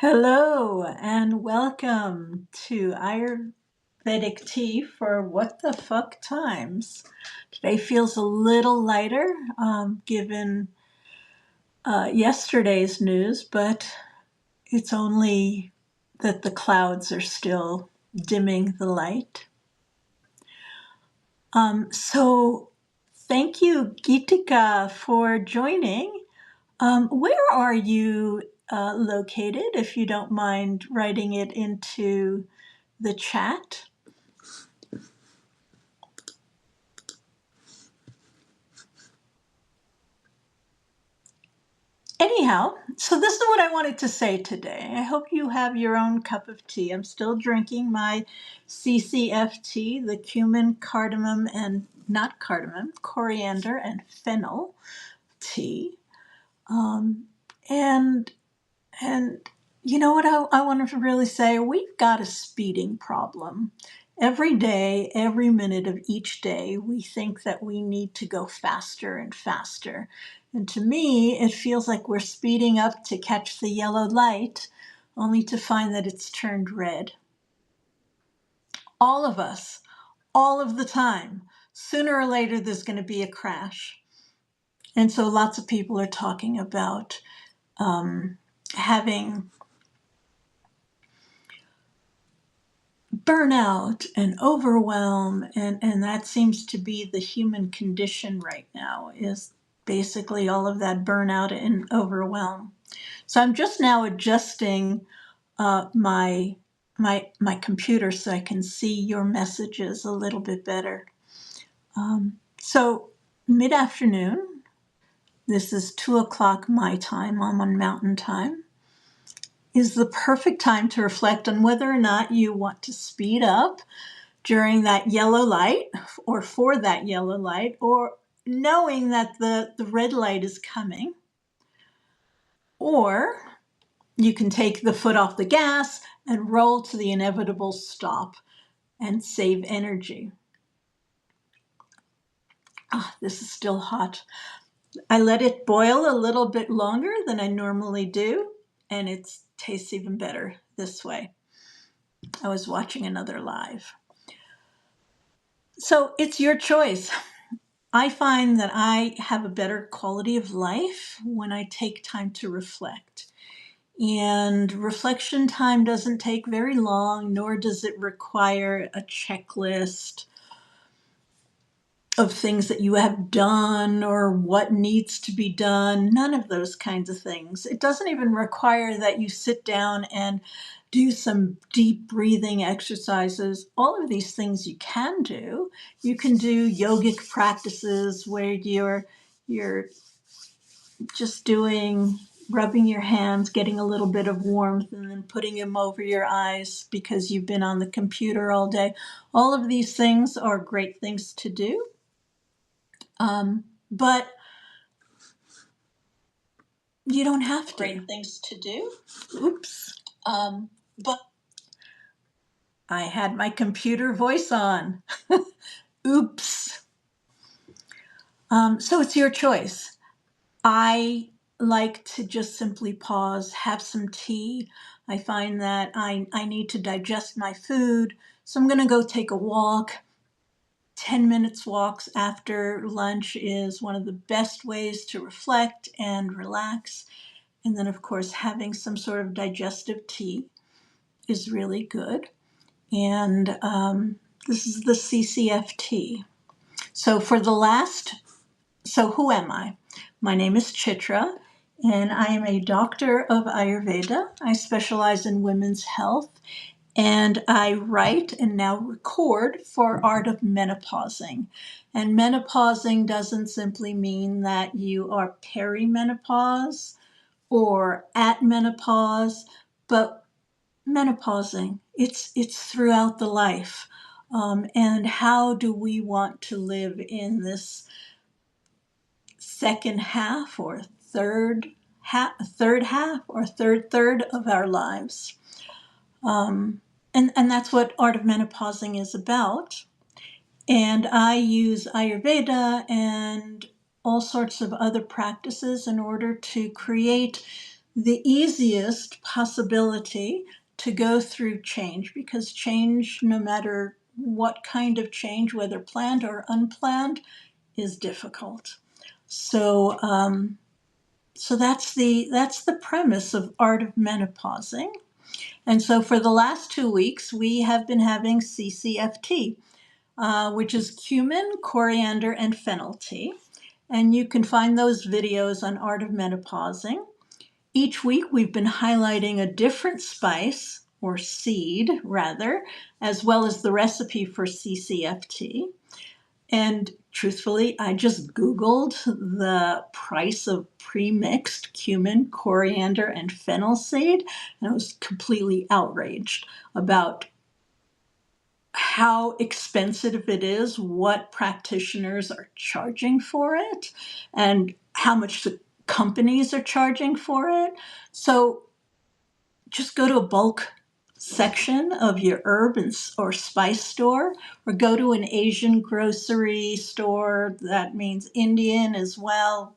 Hello and welcome to Ayurvedic tea for what the fuck times. Today feels a little lighter given yesterday's news, but it's only that the clouds are still dimming the light. So thank you, Geetika, for joining. Where are you located, if you don't mind writing it into the chat? Anyhow, so this is what I wanted to say today. I hope you have your own cup of tea. I'm still drinking my CCF tea, the cumin, cardamom, and not cardamom, coriander and fennel tea. Um, and and you know what I want to really say? We've got a speeding problem. Every day, every minute of each day, we think that we need to go faster and faster. And to me, it feels like we're speeding up to catch the yellow light, only to find that it's turned red. All of us, all of the time. Sooner or later, there's going to be a crash. And so lots of people are talking about having burnout and overwhelm, and that seems to be the human condition right now, is basically all of that burnout and overwhelm. So I'm just now adjusting my computer so I can see your messages a little bit better. So mid-afternoon, this is 2 o'clock my time. I'm on Mountain Time, is the perfect time to reflect on whether or not you want to speed up during that yellow light or for that yellow light, or knowing that the red light is coming. Or you can take the foot off the gas and roll to the inevitable stop and save energy. This is still hot. I let it boil a little bit longer than I normally do, and it tastes even better this way. I was watching another live. So it's your choice. I find that I have a better quality of life when I take time to reflect. And reflection time doesn't take very long, nor does it require a checklist of things that you have done or what needs to be done. None of those kinds of things. It doesn't even require that you sit down and do some deep breathing exercises. All of these things you can do. You can do yogic practices where you're just rubbing your hands, getting a little bit of warmth, and then putting them over your eyes because you've been on the computer all day. All of these things are great things to do. But you don't have to. Great things to do. Oops. But I had my computer voice on. Oops. So it's your choice. I like to just simply pause, have some tea. I find that I need to digest my food. So I'm going to go take a walk. 10 minutes walks after lunch is one of the best ways to reflect and relax. And then, of course, having some sort of digestive tea is really good. And this is the CCFT. So who am I? My name is Chitra, and I am a doctor of Ayurveda. I specialize in women's health, and I write and now record for Art of Menopausing. And menopausing doesn't simply mean that you are perimenopause or at menopause, but menopausing. It's throughout the life. And how do we want to live in this second half or third half or third of our lives? And that's what Art of Menopausing is about. And I use Ayurveda and all sorts of other practices in order to create the easiest possibility to go through change, because change, no matter what kind of change, whether planned or unplanned, is difficult. So, so that's the premise of Art of Menopausing. And so for the last 2 weeks, we have been having CCFT, which is cumin, coriander, and fennel tea. And you can find those videos on Art of Menopausing. Each week, we've been highlighting a different spice, or seed rather, as well as the recipe for CCFT. And truthfully, I just Googled the price of pre-mixed cumin, coriander, and fennel seed, and I was completely outraged about how expensive it is, what practitioners are charging for it, and how much the companies are charging for it. So just go to a bulk section of your herb or spice store, or go to an Asian grocery store. That means Indian as well.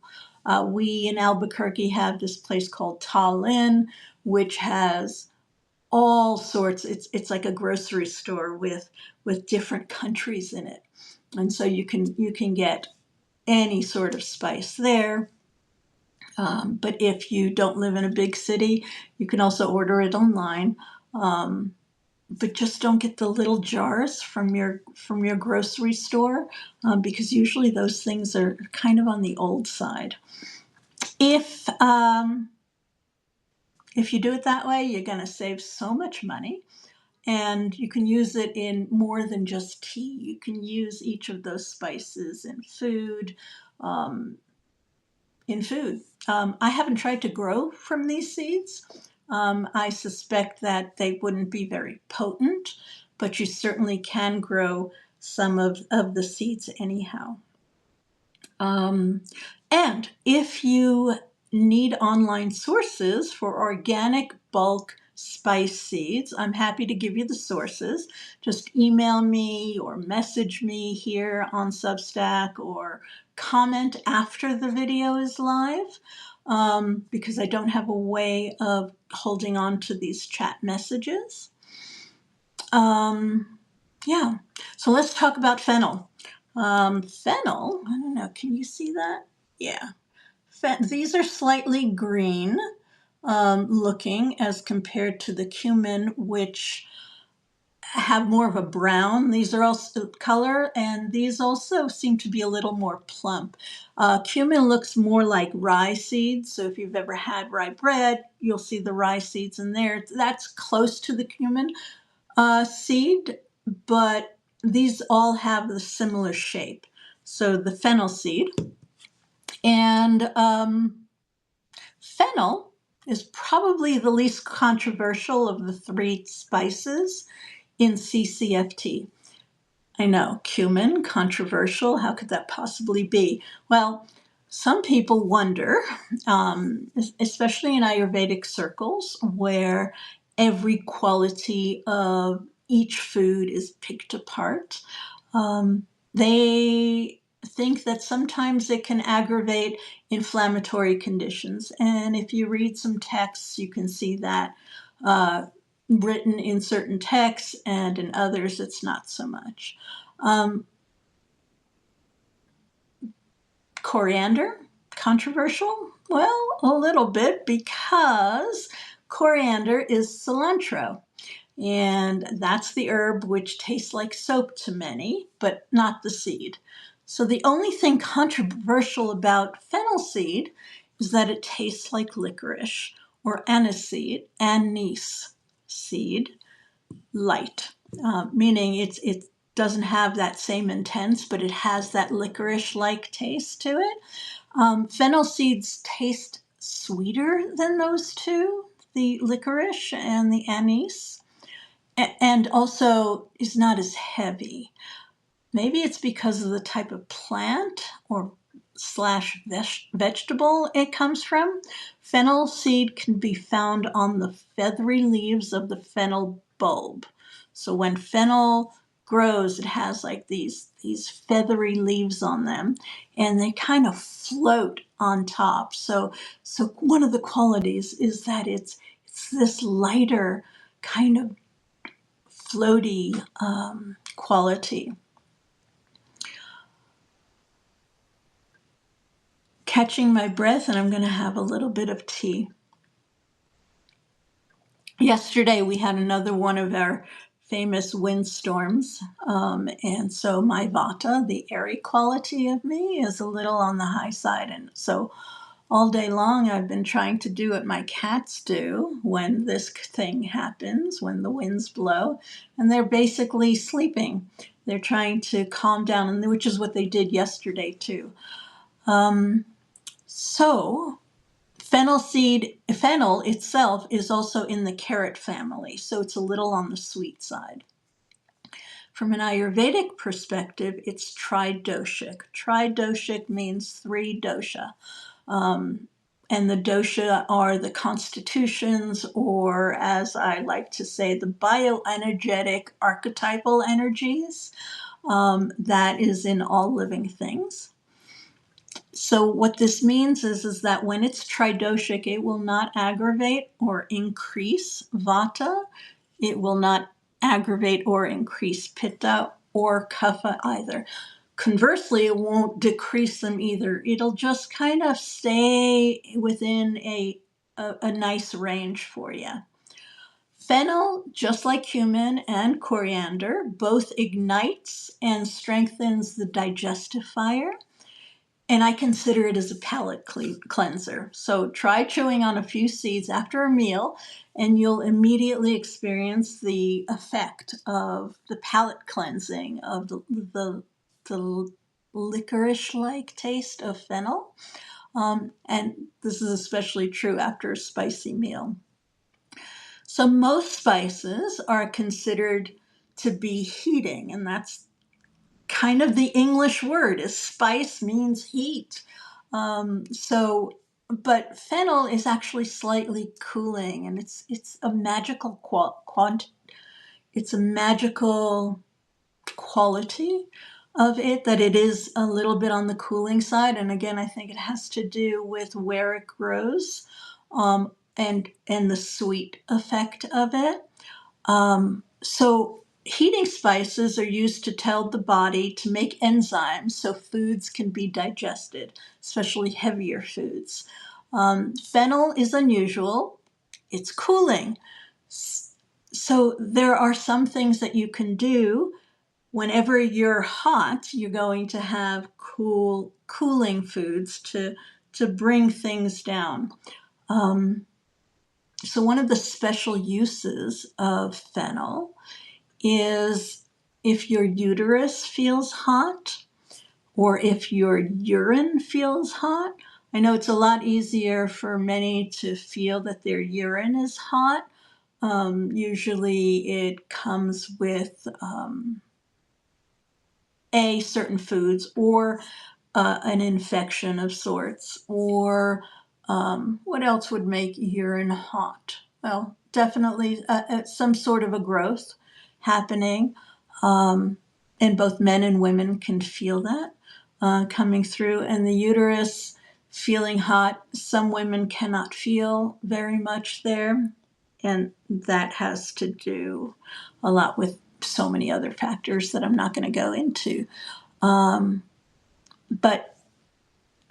We in Albuquerque have this place called Ta Lin, which has all sorts. It's like a grocery store with different countries in it, and so you can get any sort of spice there. But if you don't live in a big city, you can also order it online. But just don't get the little jars from your grocery store, because usually those things are kind of on the old side. If you do it that way, you're going to save so much money, and you can use it in more than just tea. You can use each of those spices in food. Um, I haven't tried to grow from these seeds. I suspect that they wouldn't be very potent, but you certainly can grow some of the seeds anyhow. And if you need online sources for organic bulk spice seeds, I'm happy to give you the sources. Just email me or message me here on Substack, or comment after the video is live, because I don't have a way of holding on to these chat messages. Yeah, so let's talk about fennel. Fennel, I don't know, can you see that? Yeah. These are slightly green looking as compared to the cumin, which have more of a brown. These are also color, and these also seem to be a little more plump. Cumin looks more like rye seeds, so if you've ever had rye bread, you'll see the rye seeds in there. That's close to the cumin seed, but these all have the similar shape. So the fennel seed. And fennel is probably the least controversial of the three spices in CCFT. I know, cumin, controversial. How could that possibly be? Well, some people wonder, especially in Ayurvedic circles, where every quality of each food is picked apart. They think that sometimes it can aggravate inflammatory conditions. And if you read some texts, you can see that written in certain texts, and in others, it's not so much. Coriander, controversial? Well, a little bit, because coriander is cilantro. And that's the herb which tastes like soap to many, but not the seed. So the only thing controversial about fennel seed is that it tastes like licorice, or aniseed, anise seed, light, meaning it doesn't have that same intense, but it has that licorice-like taste to it. Fennel seeds taste sweeter than those two, the licorice and the anise, and also is not as heavy. Maybe it's because of the type of plant or slash vegetable it comes from. Fennel seed can be found on the feathery leaves of the fennel bulb. So when fennel grows, it has like these feathery leaves on them, and they kind of float on top. So one of the qualities is that it's this lighter kind of floaty quality. Catching my breath, and I'm going to have a little bit of tea. Yesterday we had another one of our famous windstorms, and so my vata, the airy quality of me, is a little on the high side, and so all day long I've been trying to do what my cats do when this thing happens, when the winds blow, and they're basically sleeping. They're trying to calm down, and which is what they did yesterday too. So fennel itself is also in the carrot family, so it's a little on the sweet side. From an Ayurvedic perspective, it's tridoshic. Tridoshic means 3 dosha. And the dosha are the constitutions, or as I like to say, the bioenergetic archetypal energies that is in all living things. So what this means is that when it's tridoshic, it will not aggravate or increase vata. It will not aggravate or increase pitta or kapha either. Conversely, it won't decrease them either. It'll just kind of stay within a nice range for you. Fennel, just like cumin and coriander, both ignites and strengthens the digestive fire. And I consider it as a palate cleanser. So try chewing on a few seeds after a meal, and you'll immediately experience the effect of the palate cleansing of the licorice-like taste of fennel. And this is especially true after a spicy meal. So most spices are considered to be heating, and that's kind of the English word. Is spice means heat. But fennel is actually slightly cooling, and it's a magical it's a magical quality of it, that it is a little bit on the cooling side. And again, I think it has to do with where it grows, and the sweet effect of it. So heating spices are used to tell the body to make enzymes so foods can be digested, especially heavier foods. Fennel is unusual. It's cooling. So there are some things that you can do. Whenever you're hot, you're going to have cooling foods to bring things down. So one of the special uses of fennel is if your uterus feels hot, or if your urine feels hot. I know it's a lot easier for many to feel that their urine is hot. Usually it comes with certain foods, or an infection of sorts, or what else would make urine hot? Well, definitely some sort of a growth happening, and both men and women can feel that coming through, and the uterus feeling hot. Some women cannot feel very much there, and that has to do a lot with so many other factors that I'm not going to go into. But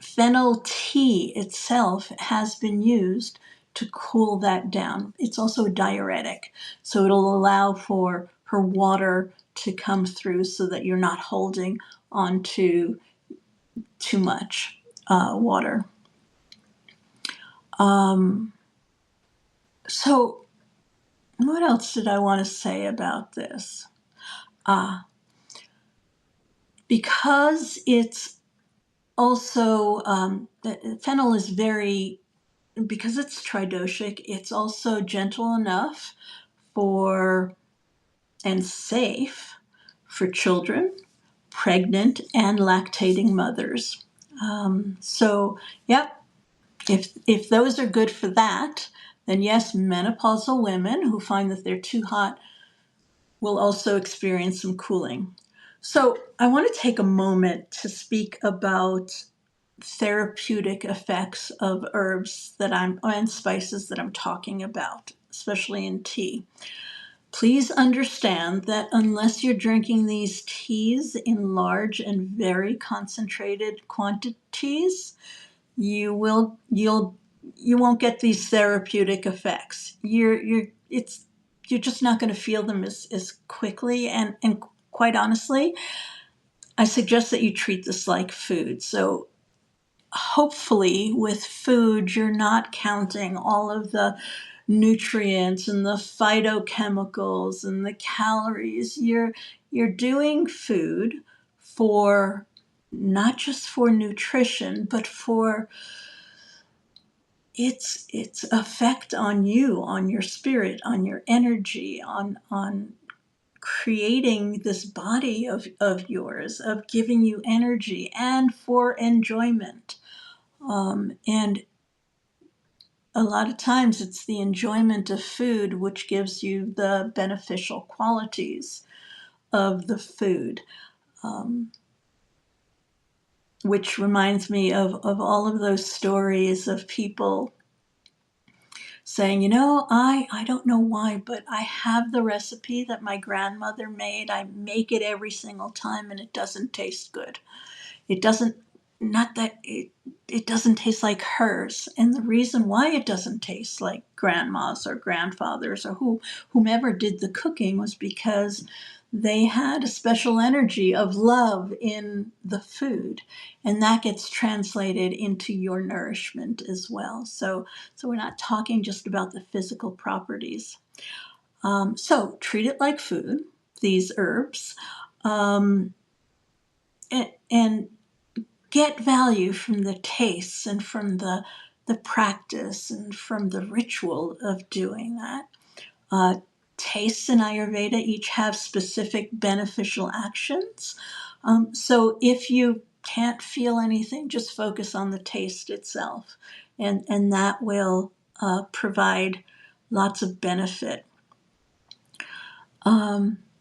fennel tea itself has been used to cool that down. It's also a diuretic, so it'll allow for water to come through so that you're not holding on to too much water. So what else did I want to say about this? Because it's also, fennel is because it's tridoshic, it's also gentle enough for and safe for children, pregnant, and lactating mothers. So, yep, if those are good for that, then yes, menopausal women who find that they're too hot will also experience some cooling. So I want to take a moment to speak about therapeutic effects of herbs and spices that I'm talking about, especially in tea. Please understand that unless you're drinking these teas in large and very concentrated quantities, you won't get these therapeutic effects. You're just not going to feel them as quickly, and quite honestly, I suggest that you treat this like food. So hopefully with food, you're not counting all of the nutrients and the phytochemicals and the calories. You're doing food for not just for nutrition, but for its effect on you, on your spirit, on your energy, on creating this body of yours, of giving you energy and for enjoyment. And a lot of times it's the enjoyment of food which gives you the beneficial qualities of the food. Which reminds me of all of those stories of people saying, I don't know why, but I have the recipe that my grandmother made. I make it every single time and it doesn't taste good. It doesn't, not that it doesn't taste like hers. And the reason why it doesn't taste like grandma's or grandfather's or whomever did the cooking was because they had a special energy of love in the food, and that gets translated into your nourishment as well. So we're not talking just about the physical properties. So treat it like food, these herbs, and get value from the tastes and from the practice and from the ritual of doing that. Tastes in Ayurveda each have specific beneficial actions. So if you can't feel anything, just focus on the taste itself, and that will provide lots of benefit. And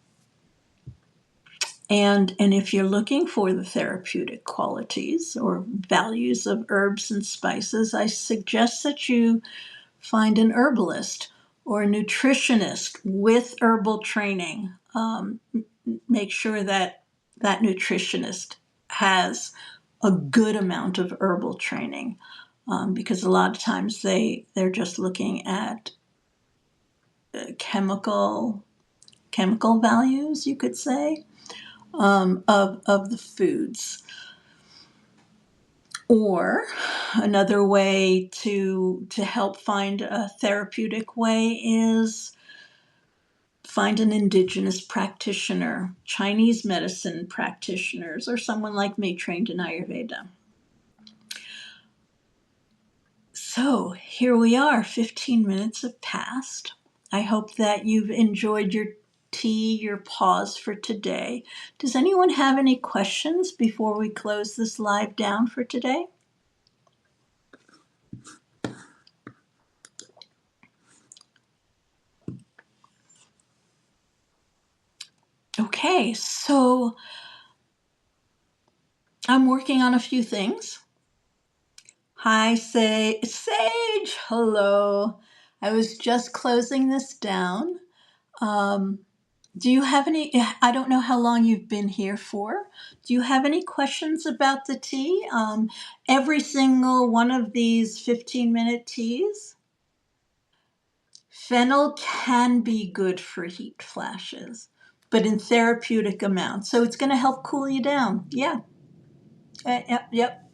if you're looking for the therapeutic qualities or values of herbs and spices, I suggest that you find an herbalist or a nutritionist with herbal training. Make sure that that nutritionist has a good amount of herbal training, because a lot of times they're just looking at chemical values, you could say, of the foods. Or another way to help find a therapeutic way is find an indigenous practitioner, Chinese medicine practitioners, or someone like me trained in Ayurveda. So here we are, 15 minutes have passed. I hope that you've enjoyed your tea, your pause for today. Does anyone have any questions before we close this live down for today? Okay, so I'm working on a few things. Hi, Sage. Hello. I was just closing this down. Do you have any? I don't know how long you've been here for. Do you have any questions about the tea? Every single one of these 15-minute teas. Fennel can be good for heat flashes, but in therapeutic amounts. So it's going to help cool you down. Yeah. Yep.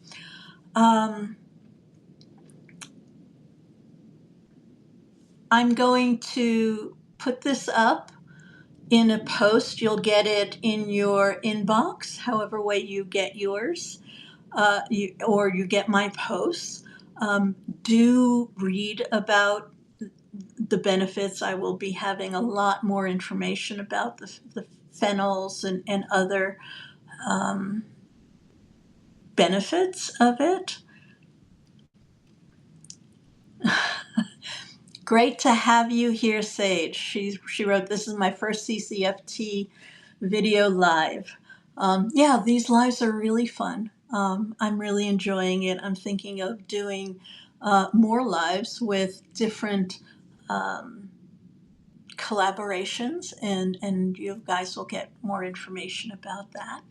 I'm going to put this up in a post. You'll get it in your inbox, however way you get yours, or you get my posts. Do read about the benefits. I will be having a lot more information about the phenols and other benefits of it. Great to have you here, Sage. She wrote, "This is my first CCFT video live." Yeah, these lives are really fun. I'm really enjoying it. I'm thinking of doing more lives with different um, collaborations, and you guys will get more information about that.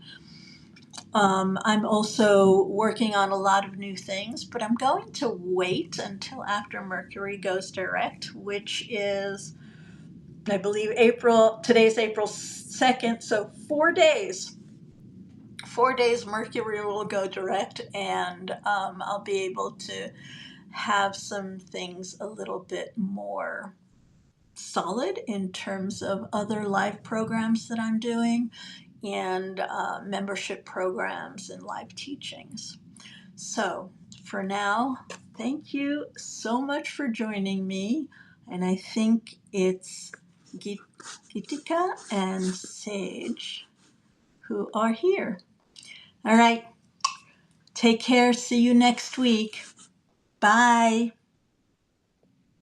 I'm also working on a lot of new things, but I'm going to wait until after Mercury goes direct, which is, I believe, April. Today's April 2nd, so 4 days. 4 days Mercury will go direct, and I'll be able to have some things a little bit more solid in terms of other live programs that I'm doing and membership programs and live teachings. So for now, thank you so much for joining me. And I think it's Gitika and Sage who are here. All right. Take care. See you next week. Bye.